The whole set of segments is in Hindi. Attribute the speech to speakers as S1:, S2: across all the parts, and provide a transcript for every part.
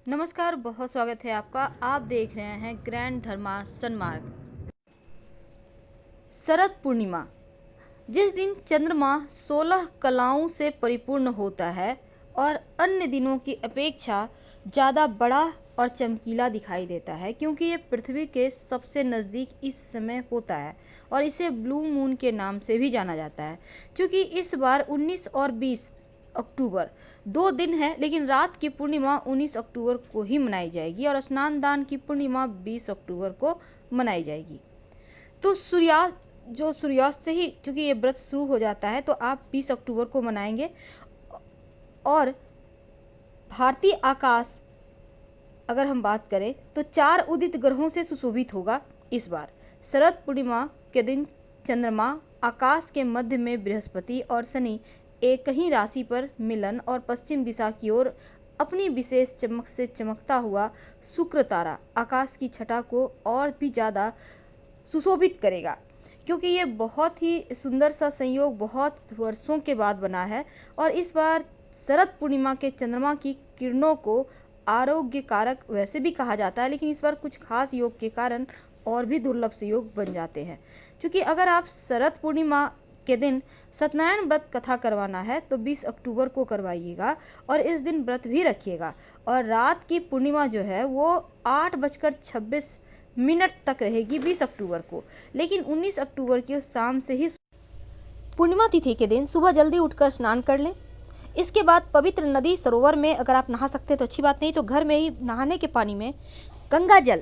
S1: नमस्कार, बहुत स्वागत है आपका। आप देख रहे हैं ग्रैंड धर्मा सन्मार्ग। शरद पूर्णिमा, जिस दिन चंद्रमा 16 कलाओं से परिपूर्ण होता है और अन्य दिनों की अपेक्षा ज़्यादा बड़ा और चमकीला दिखाई देता है, क्योंकि ये पृथ्वी के सबसे नज़दीक इस समय होता है और इसे ब्लू मून के नाम से भी जाना जाता है। क्योंकि इस बार 19 और 20 अक्टूबर 2 दिन है, लेकिन रात की पूर्णिमा 19 अक्टूबर को ही मनाई जाएगी और स्नान दान की पूर्णिमा 20 अक्टूबर को मनाई जाएगी। तो सूर्यास्त से ही चूँकि ये व्रत शुरू हो जाता है, तो आप 20 अक्टूबर को मनाएंगे। और भारतीय आकाश अगर हम बात करें तो 4 उदित ग्रहों से सुशोभित होगा इस बार। शरद पूर्णिमा के दिन चंद्रमा आकाश के मध्य में बृहस्पति और शनि एक ही राशि पर मिलन और पश्चिम दिशा की ओर अपनी विशेष चमक से चमकता हुआ शुक्र तारा आकाश की छटा को और भी ज़्यादा सुशोभित करेगा, क्योंकि ये बहुत ही सुंदर सा संयोग बहुत वर्षों के बाद बना है। और इस बार शरद पूर्णिमा के चंद्रमा की किरणों को आरोग्य कारक वैसे भी कहा जाता है, लेकिन इस बार कुछ खास योग के कारण और भी दुर्लभ से योग बन जाते हैं। क्योंकि अगर आप शरद पूर्णिमा के दिन सत्यनारायण व्रत कथा करवाना है तो 20 अक्टूबर को करवाइएगा और इस दिन व्रत भी रखिएगा। और रात की पूर्णिमा जो है वो 8:26 तक रहेगी 20 अक्टूबर को, लेकिन 19 अक्टूबर की शाम से ही पूर्णिमा तिथि के दिन सुबह जल्दी उठकर स्नान कर लें। इसके बाद पवित्र नदी सरोवर में अगर आप नहा सकते हैं तो अच्छी बात, नहीं तो घर में ही नहाने के पानी में गंगा जल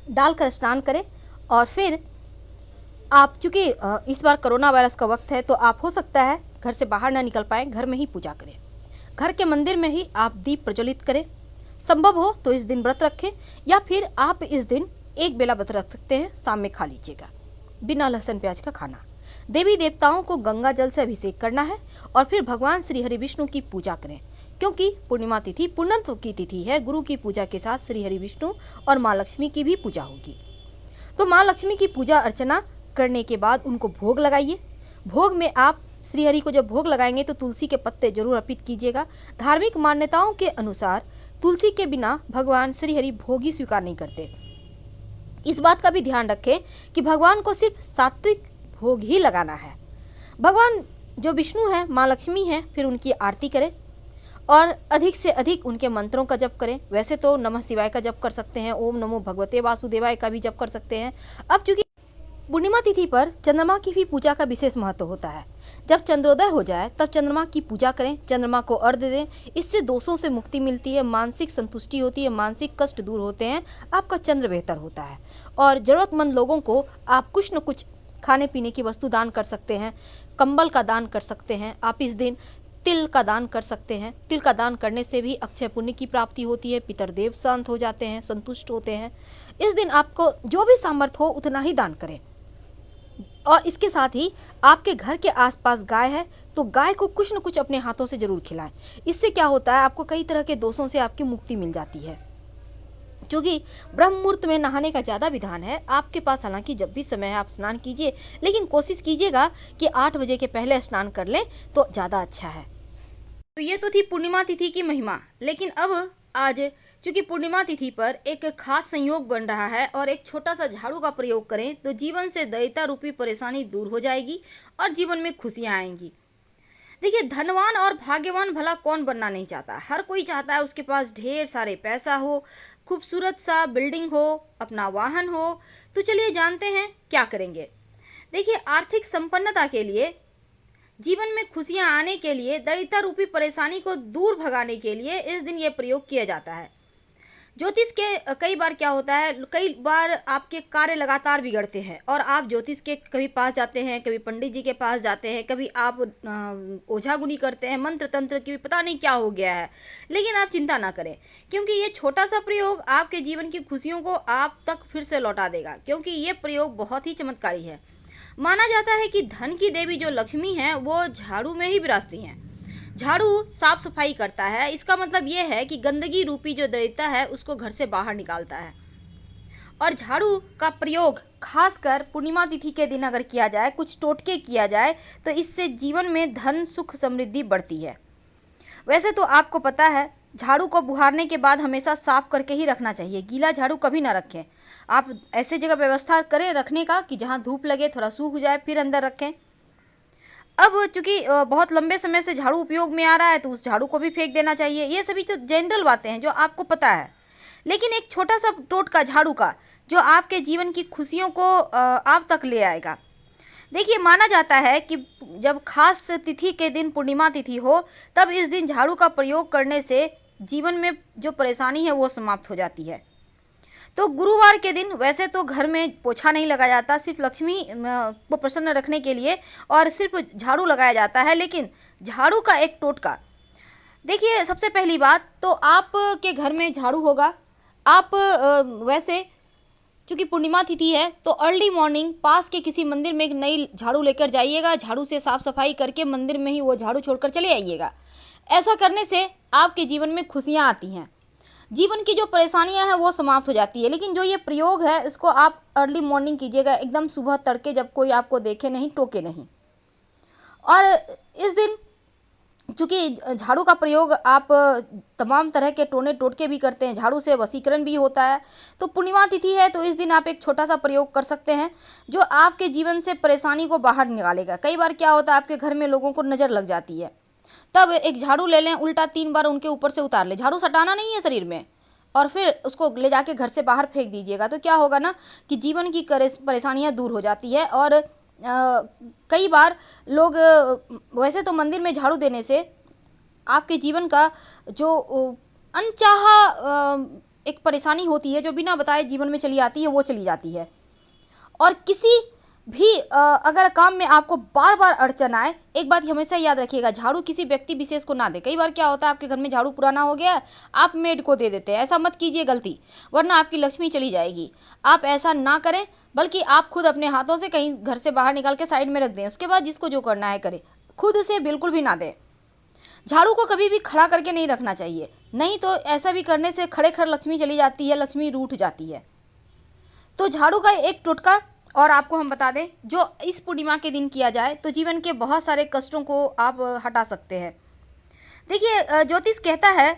S1: डालकर स्नान करें। और फिर आप चूँकि इस बार कोरोना वायरस का वक्त है, तो आप हो सकता है घर से बाहर ना निकल पाएँ, घर में ही पूजा करें। घर के मंदिर में ही आप दीप प्रज्वलित करें। संभव हो तो इस दिन व्रत रखें, या फिर आप इस दिन एक बेला व्रत रख सकते हैं, शाम में खा लीजिएगा बिना लहसुन प्याज का खाना। देवी देवताओं को गंगा जल से अभिषेक करना है और फिर भगवान श्री हरि विष्णु की पूजा करें, क्योंकि पूर्णिमा तिथि पूर्णत्व की तिथि है। गुरु की पूजा के साथ श्री हरि विष्णु और माँ लक्ष्मी की भी पूजा होगी। तो माँ लक्ष्मी की पूजा अर्चना करने के बाद उनको भोग लगाइए। भोग में आप श्री हरि को जब भोग लगाएंगे तो तुलसी के पत्ते जरूर अर्पित कीजिएगा। धार्मिक मान्यताओं के अनुसार तुलसी के बिना भगवान श्री हरि भोग ही स्वीकार नहीं करते। इस बात का भी ध्यान रखें कि भगवान को सिर्फ सात्विक भोग ही लगाना है। भगवान जो विष्णु है, माँ लक्ष्मी है, फिर उनकी आरती करें और अधिक से अधिक उनके मंत्रों का जप करें। वैसे तो नमः शिवाय का जप कर सकते हैं, ओम नमो भगवते वासुदेवाय का भी जप कर सकते हैं। अब चूंकि पूर्णिमा तिथि पर चंद्रमा की भी पूजा का विशेष महत्व होता है। जब चंद्रोदय हो जाए तब चंद्रमा की पूजा करें, चंद्रमा को अर्घ्य दें। इससे दोषों से मुक्ति मिलती है, मानसिक संतुष्टि होती है, मानसिक कष्ट दूर होते हैं, आपका चंद्र बेहतर होता है। और ज़रूरतमंद लोगों को आप कुछ न कुछ खाने पीने की वस्तु दान कर सकते हैं, कंबल का दान कर सकते हैं। आप इस दिन तिल का दान कर सकते हैं। तिल का दान करने से भी अक्षय पुण्य की प्राप्ति होती है, पितरदेव शांत हो जाते हैं, संतुष्ट होते हैं। इस दिन आपको जो भी सामर्थ्य हो उतना ही दान करें। और इसके साथ ही आपके घर के आसपास गाय है तो गाय को कुछ न कुछ अपने हाथों से जरूर खिलाएं। इससे क्या होता है, आपको कई तरह के दोषों से आपकी मुक्ति मिल जाती है। क्योंकि ब्रह्म मुहूर्त में नहाने का ज़्यादा विधान है आपके पास। हालांकि जब भी समय है आप स्नान कीजिए, लेकिन कोशिश कीजिएगा कि 8 बजे के पहले स्नान कर लें तो ज़्यादा अच्छा है। तो ये तो थी पूर्णिमा तिथि की महिमा। लेकिन अब आज चूँकि पूर्णिमा तिथि पर एक खास संयोग बन रहा है और एक छोटा सा झाड़ू का प्रयोग करें तो जीवन से दैत्य रूपी परेशानी दूर हो जाएगी और जीवन में खुशियाँ आएंगी। देखिए, धनवान और भाग्यवान भला कौन बनना नहीं चाहता। हर कोई चाहता है उसके पास ढेर सारे पैसा हो, खूबसूरत सा बिल्डिंग हो, अपना वाहन हो। तो चलिए जानते हैं क्या करेंगे। देखिए, आर्थिक संपन्नता के लिए, जीवन में खुशियां आने के लिए, दैत्य रूपी परेशानी को दूर भगाने के लिए इस दिन ये प्रयोग किया जाता है। ज्योतिष के कई बार क्या होता है, कई बार आपके कार्य लगातार बिगड़ते हैं और आप ज्योतिष के कभी पास जाते हैं, कभी पंडित जी के पास जाते हैं, कभी आप ओझा गुनी करते हैं, मंत्र तंत्र की पता नहीं क्या हो गया है। लेकिन आप चिंता ना करें, क्योंकि ये छोटा सा प्रयोग आपके जीवन की खुशियों को आप तक फिर से लौटा देगा। क्योंकि ये प्रयोग बहुत ही चमत्कारी है। माना जाता है कि धन की देवी जो लक्ष्मी है वो झाड़ू में ही विराजती हैं। झाड़ू साफ सफाई करता है, इसका मतलब ये है कि गंदगी रूपी जो दैत्य है उसको घर से बाहर निकालता है। और झाड़ू का प्रयोग खासकर पूर्णिमा तिथि के दिन अगर किया जाए, कुछ टोटके किया जाए, तो इससे जीवन में धन सुख समृद्धि बढ़ती है। वैसे तो आपको पता है झाड़ू को बुहारने के बाद हमेशा साफ करके ही रखना चाहिए, गीला झाड़ू कभी ना रखें। आप ऐसे जगह व्यवस्था करें रखने का कि जहाँ धूप लगे, थोड़ा सूख जाए, फिर अंदर रखें। अब चूंकि बहुत लंबे समय से झाड़ू उपयोग में आ रहा है तो उस झाड़ू को भी फेंक देना चाहिए। ये सभी जो जनरल बातें हैं जो आपको पता है, लेकिन एक छोटा सा टोटका झाड़ू का जो आपके जीवन की खुशियों को आप तक ले आएगा। देखिए, माना जाता है कि जब खास तिथि के दिन पूर्णिमा तिथि हो तब इस दिन झाड़ू का प्रयोग करने से जीवन में जो परेशानी है वो समाप्त हो जाती है। तो गुरुवार के दिन वैसे तो घर में पोछा नहीं लगाया जाता, सिर्फ लक्ष्मी को प्रसन्न रखने के लिए और सिर्फ झाड़ू लगाया जाता है। लेकिन झाड़ू का एक टोटका, देखिए सबसे पहली बात तो आपके घर में झाड़ू होगा। आप वैसे चूँकि पूर्णिमा तिथि है तो अर्ली मॉर्निंग पास के किसी मंदिर में एक नई झाड़ू लेकर जाइएगा, झाड़ू से साफ सफाई करके मंदिर में ही वो झाड़ू छोड़कर चले आइएगा। ऐसा करने से आपके जीवन में खुशियाँ आती हैं, जीवन की जो परेशानियां हैं वो समाप्त हो जाती है। लेकिन जो ये प्रयोग है इसको आप अर्ली मॉर्निंग कीजिएगा, एकदम सुबह तड़के, जब कोई आपको देखे नहीं, टोके नहीं। और इस दिन चूँकि झाड़ू का प्रयोग आप तमाम तरह के टोने टोटके भी करते हैं, झाड़ू से वशीकरण भी होता है। तो पूर्णिमा तिथि है तो इस दिन आप एक छोटा सा प्रयोग कर सकते हैं जो आपके जीवन से परेशानी को बाहर निकालेगा। कई बार क्या होता है, आपके घर में लोगों को नज़र लग जाती है, तब एक झाड़ू ले लें, उल्टा 3 बार उनके ऊपर से उतार लें। झाड़ू सटाना नहीं है शरीर में, और फिर उसको ले जाके घर से बाहर फेंक दीजिएगा। तो क्या होगा ना कि जीवन की परेशानियां दूर हो जाती है। और कई बार लोग वैसे तो मंदिर में झाड़ू देने से आपके जीवन का जो अनचाहा एक परेशानी होती है जो बिना बताए जीवन में चली आती है वो चली जाती है। और किसी भी अगर काम में आपको बार बार अड़चन आए, एक बात हमेशा याद रखिएगा, झाड़ू किसी व्यक्ति विशेष को ना दे। कई बार क्या होता है, आपके घर में झाड़ू पुराना हो गया, आप मेड को दे देते हैं। ऐसा मत कीजिए गलती, वरना आपकी लक्ष्मी चली जाएगी। आप ऐसा ना करें, बल्कि आप खुद अपने हाथों से कहीं घर से बाहर निकाल के साइड में रख दें। उसके बाद जिसको जो करना है करे, खुद से बिल्कुल भी ना दें। झाड़ू को कभी भी खड़ा करके नहीं रखना चाहिए, नहीं तो ऐसा भी करने से खड़े खड़ लक्ष्मी चली जाती है, लक्ष्मी रूठ जाती है। तो झाड़ू का एक टोटका और आपको हम बता दें जो इस पूर्णिमा के दिन किया जाए तो जीवन के बहुत सारे कष्टों को आप हटा सकते हैं। देखिए, ज्योतिष कहता है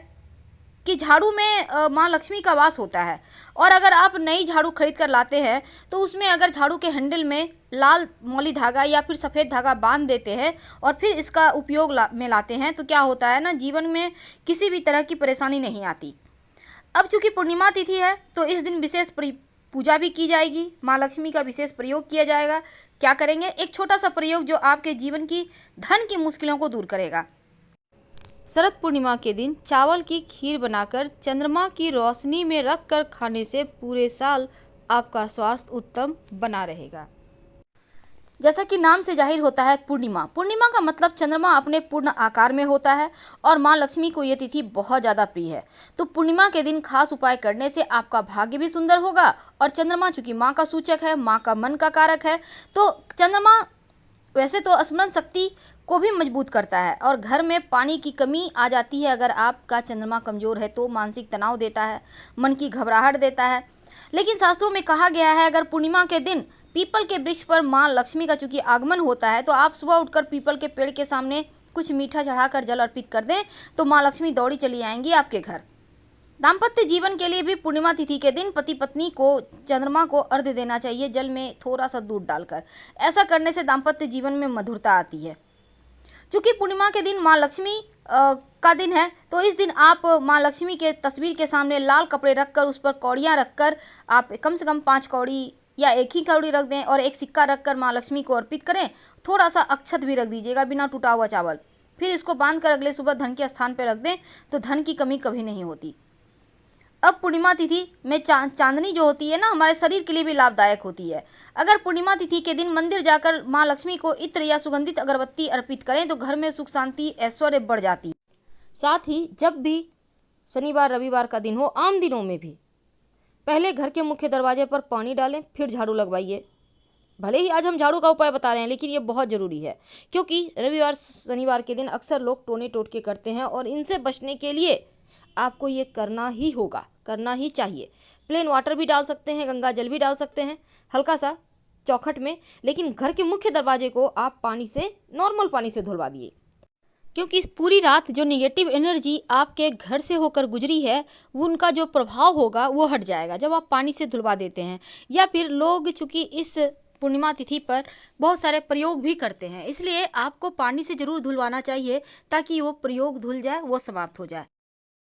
S1: कि झाड़ू में माँ लक्ष्मी का वास होता है, और अगर आप नई झाड़ू खरीद कर लाते हैं तो उसमें अगर झाड़ू के हैंडल में लाल मौली धागा या फिर सफ़ेद धागा बांध देते हैं और फिर इसका उपयोग में लाते हैं तो क्या होता है ना, जीवन में किसी भी तरह की परेशानी नहीं आती। अब चूँकि पूर्णिमा तिथि है तो इस दिन विशेष पूजा भी की जाएगी, माँ लक्ष्मी का विशेष प्रयोग किया जाएगा। क्या करेंगे, एक छोटा सा प्रयोग जो आपके जीवन की धन की मुश्किलों को दूर करेगा। शरद पूर्णिमा के दिन चावल की खीर बनाकर चंद्रमा की रोशनी में रखकर खाने से पूरे साल आपका स्वास्थ्य उत्तम बना रहेगा। जैसा कि नाम से जाहिर होता है पूर्णिमा, पूर्णिमा का मतलब चंद्रमा अपने पूर्ण आकार में होता है और माँ लक्ष्मी को यह तिथि बहुत ज़्यादा प्रिय है। तो पूर्णिमा के दिन खास उपाय करने से आपका भाग्य भी सुंदर होगा। और चंद्रमा चूंकि माँ का सूचक है, माँ का मन का कारक है, तो चंद्रमा वैसे तो स्मरण शक्ति को भी मजबूत करता है और घर में पानी की कमी आ जाती है अगर आपका चंद्रमा कमज़ोर है तो मानसिक तनाव देता है, मन की घबराहट देता है। लेकिन शास्त्रों में कहा गया है अगर पूर्णिमा के दिन पीपल के वृक्ष पर माँ लक्ष्मी का चूंकि आगमन होता है तो आप सुबह उठकर पीपल के पेड़ के सामने कुछ मीठा चढ़ाकर जल अर्पित कर दें तो माँ लक्ष्मी दौड़ी चली आएंगी आपके घर। दाम्पत्य जीवन के लिए भी पूर्णिमा तिथि के दिन पति पत्नी को चंद्रमा को अर्घ्य देना चाहिए, जल में थोड़ा सा दूध डालकर। ऐसा करने से दाम्पत्य जीवन में मधुरता आती है। चूँकि पूर्णिमा के दिन माँ लक्ष्मी का दिन है तो इस दिन आप माँ लक्ष्मी के तस्वीर के सामने लाल कपड़े रखकर उस पर कौड़ियाँ रखकर आप कम से कम 5 कौड़ी या एक ही कौड़ी रख दें और एक सिक्का रखकर माँ लक्ष्मी को अर्पित करें। थोड़ा सा अक्षत भी रख दीजिएगा बिना टूटा हुआ चावल, फिर इसको बांधकर अगले सुबह धन के स्थान पर रख दें तो धन की कमी कभी नहीं होती। अब पूर्णिमा तिथि में चांदनी जो होती है ना हमारे शरीर के लिए भी लाभदायक होती है। अगर पूर्णिमा तिथि के दिन मंदिर जाकर माँ लक्ष्मी को इत्र या सुगंधित अगरबत्ती अर्पित करें तो घर में सुख शांति ऐश्वर्य बढ़ जाती है। साथ ही जब भी शनिवार रविवार का दिन हो, आम दिनों में भी पहले घर के मुख्य दरवाजे पर पानी डालें फिर झाड़ू लगवाइए। भले ही आज हम झाड़ू का उपाय बता रहे हैं लेकिन ये बहुत ज़रूरी है क्योंकि रविवार शनिवार के दिन अक्सर लोग टोने टोटके करते हैं और इनसे बचने के लिए आपको ये करना ही होगा, करना ही चाहिए। प्लेन वाटर भी डाल सकते हैं, गंगा जल भी डाल सकते हैं हल्का सा चौखट में, लेकिन घर के मुख्य दरवाजे को आप पानी से, नॉर्मल पानी से धुलवा दिए। क्योंकि इस पूरी रात जो नेगेटिव एनर्जी आपके घर से होकर गुजरी है, वो उनका जो प्रभाव होगा वो हट जाएगा जब आप पानी से धुलवा देते हैं। या फिर लोग चूँकि इस पूर्णिमा तिथि पर बहुत सारे प्रयोग भी करते हैं, इसलिए आपको पानी से ज़रूर धुलवाना चाहिए ताकि वो प्रयोग धुल जाए, वो समाप्त हो जाए।